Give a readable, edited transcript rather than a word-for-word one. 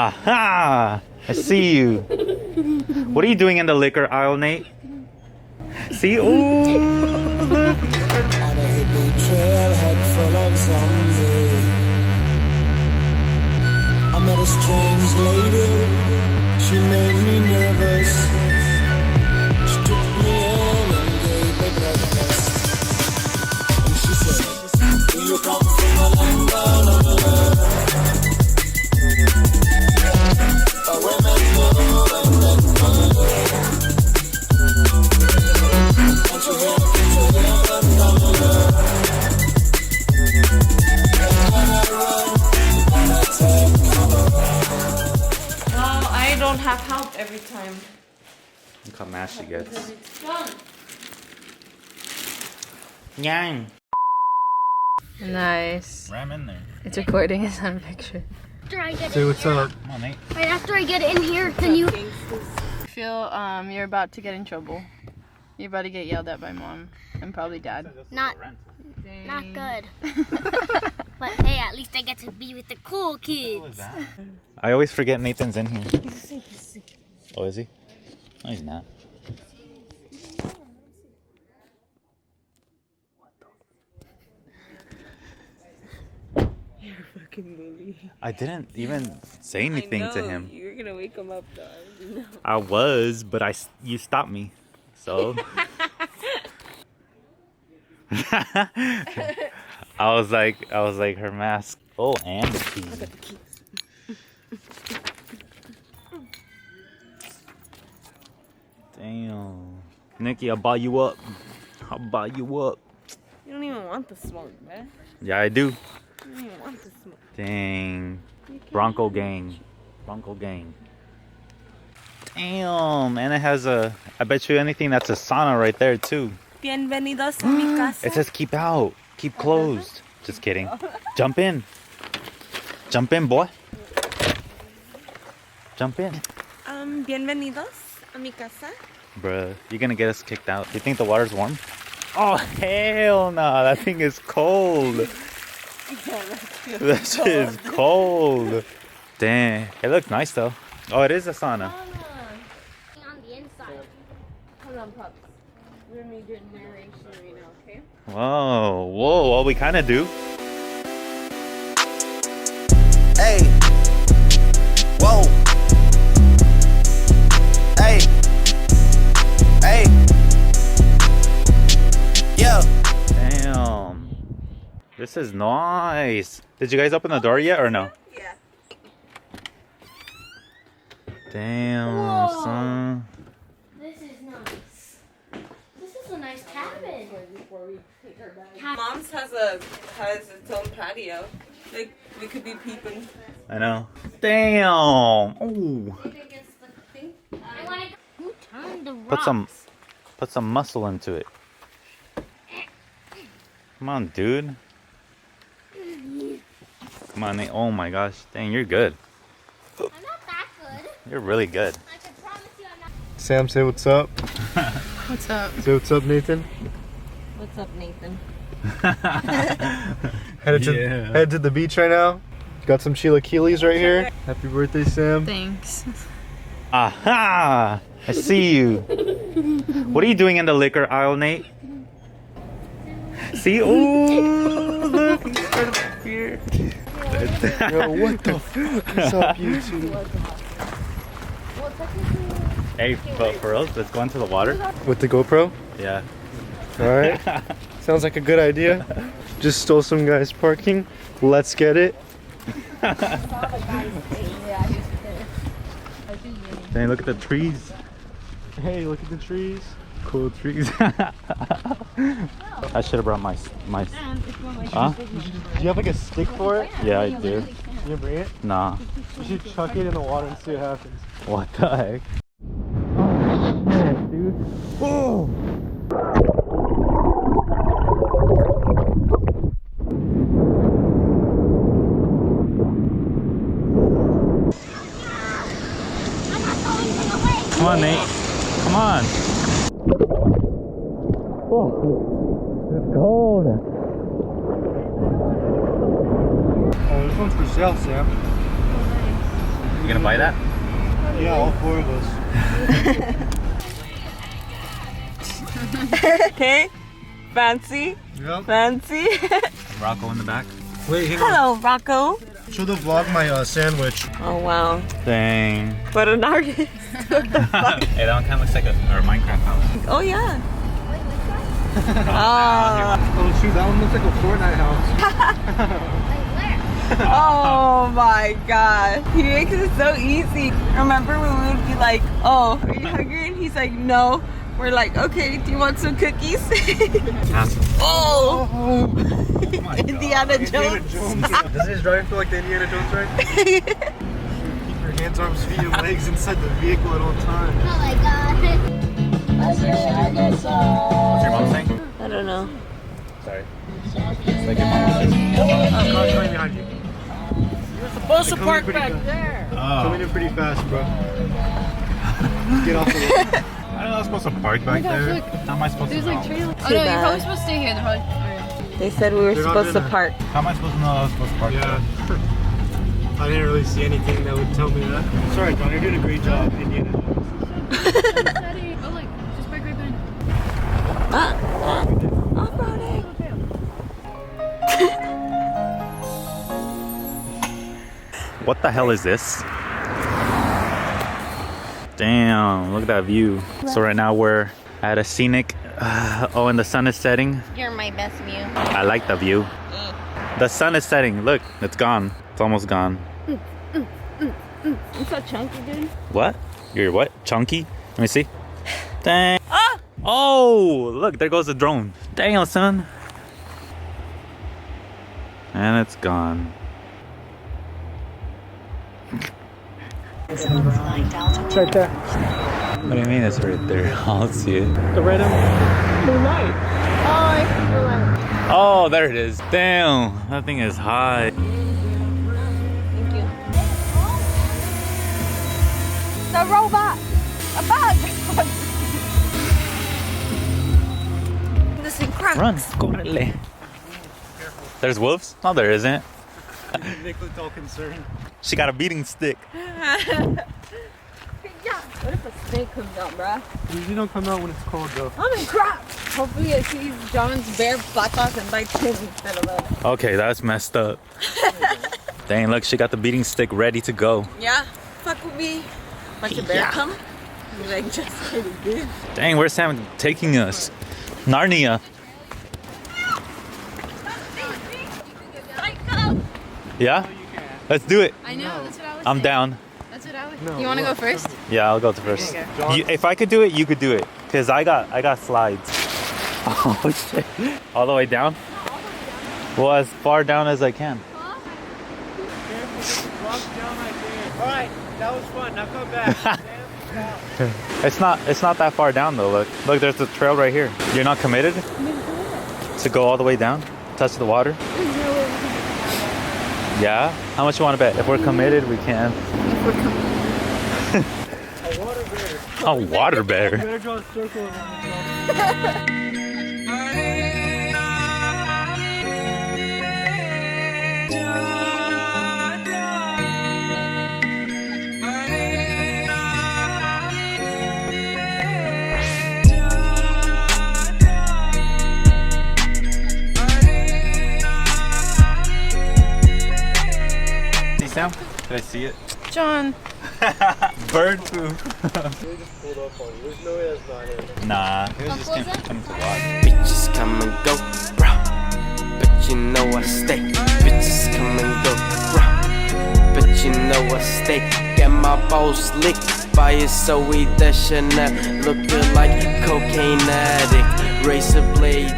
Aha! I see you. What are you doing in the liquor aisle, Nate? See? Ooh, look. On a hippie trailhead full of zombies, I met a strange lady. She made me nervous. She took me in and gave me breakfast. And she said, "Do you come from a land down under? Where women go and men follow? Don't you hear the heaven down under? Well, I don't have help every time. Look how mad she gets. Because it's fun. Yang. Nice. Ram in there. It's recording. It's not a picture. After I get Say in what's here, up. Come on, Nate. right after I get in here, can you? I feel you're about to get in trouble. You're about to get yelled at by mom and probably dad. Not Dang. good. But hey, at least I get to be with the cool kids. I always forget Nathan's in here. Oh, is he? No, he's not. You're a fucking bully. I didn't even say anything to him. You're gonna wake him up, though. No. I was, but you stopped me. So I was like her mask. Oh, and the key. I got the keys. Damn. Nikki, I'll buy you up. I'll buy you up. You don't even want the smoke, man. Yeah, I do. You don't even want the smoke. Dang. Bronco gang. Bronco gang. Damn. And it has a, I bet you anything that's a sauna right there too. Bienvenidos a mi casa. It says keep out. Keep closed. Just kidding. Jump in. Jump in, boy. Jump in. Bienvenidos a mi casa. Bruh, you're gonna get us kicked out. You think the water's warm? Oh, hell no. That thing is cold. That shit is cold. Damn. It looked nice though. Oh, it is a sauna. On the inside. Hold on, pups. We're gonna need your narration right now, okay? Whoa, whoa. Well, we kind of do. Hey, whoa, hey, hey, yeah. Damn. This is nice. Did you guys open the door yet or no? Yeah. Damn, Whoa. son. This is nice. This is a nice cabin. Mom's has its own patio. Like we could be peeping. I know. Damn. Ooh. I want to. Who turned the Put rocks? some muscle into it. Come on, dude. Come on, Nate. Oh my gosh. Dang, you're good. I'm not that good. You're really good. I can promise you I'm not. Sam, say what's up. What's up? Say what's up, Nathan. What's up, Nathan? Head to the beach right now. Got some chilaquiles right here. Happy birthday, Sam. Thanks. Aha! I see you. What are you doing in the liquor aisle, Nate? See? Ooh, look. He's right up here. Yo, what the fuck is up, YouTube? Hey, but for us, let's go into the water. With the GoPro? Yeah. Alright. Sounds like a good idea. Just stole some guy's parking. Let's get it. Dang, look at the trees. Hey, look at the trees. Cool trees. I should have brought my. Huh? Do you have like a stick for it? Yeah, I do. Can you bring it? Nah. You should chuck it in the water and see what happens. What the heck? Oh shit, dude. Oh. Come on, Nate. Come on. Oh, it's cold. Oh, this one's for sale, Sam. You gonna buy that? Yeah, all 4 of us. Okay. Fancy. Yep. Fancy. Rocco in the back. Wait, hang on. Hello, Rocco. Show the vlog my sandwich. Oh wow. Dang. But an artist. What the fuck? Hey, that one kind of looks like a Minecraft house. Oh yeah. Oh. Oh shoot, that one looks like a Fortnite house. Oh my god. He makes it so easy. Remember when we would be like, oh, are you hungry? And he's like, no. We're like, okay, do you want some cookies? Oh! Indiana Jones. Does his driving feel like the Indiana Jones ride? Keep your hands, arms, feet, and legs inside the vehicle at all times. Oh my god. What's your mom saying? I don't know. Sorry. It's like your mom was saying. Car's coming behind you. You're supposed to park pretty back fast. there. Coming in pretty fast, bro. Get off the road. I'm not supposed to park back there. How am I supposed to know? Oh no, you're bad. probably supposed to stay here. They're probably... They said we were They're not supposed to gonna- park. How am I supposed to know I was supposed to park there? Yeah. I didn't really see anything that would tell me that. Sorry, John, you're doing a great job, Indiana Jones. Daddy, oh look, just park right behind. Oh, Brody. What the hell is this? Damn, look at that view. So right now we're at a scenic, oh, and the sun is setting. You're my best view. I like the view. The sun is setting. Look, it's gone. It's almost gone. You so chunky, dude. What? You're what? Chunky? Let me see. Dang. Ah! Oh, look, there goes the drone. Damn, son. And it's gone. It's right there. What do you mean it's right there? I'll see it. The red one. Oh, there it is. Damn, that thing is high. Thank you. The robot! A bug! This thing cracks. Run, correle. There's wolves? No, there isn't. Nick looked all concerned. She got a beating stick. Yeah. What if a snake comes out, bruh? Usually don't come out when it's cold though. I'm in crap! Hopefully it sees John's bare buttocks and bites him instead of us. Okay, that's messed up. Dang, look, she got the beating stick ready to go. Yeah? Fuck with me. Bunch of bear come? You're like, just kidding, dude. Dang, where's Sam taking us? Narnia. Yeah? Let's do it. I know, that's what I was I'm saying. down. That's what I was No, You want to go what? first? Yeah, I'll go to first. Okay. If I could do it, you could do it. Cause I got slides. Oh shit. All the way down? Well, as far down as I can. Alright, that was fun. Now come back. It's not that far down though. Look, there's a trail right here. You're not committed to go all the way down, touch the water? Yeah. How much you want to bet? If we're committed, we can. A water bear. Better draw a circle around the See Sam? Did I see it? John. Bird poop. They just pulled up on you. There's no way that's not him. Nah, it was just coming to watch. Bitches come and go, bruh. But you know I stay. Bitches come and go, bruh. But you know I stay. Get my balls licked by a Zoe Deschanel. Looking like a cocaine addict. Razor blade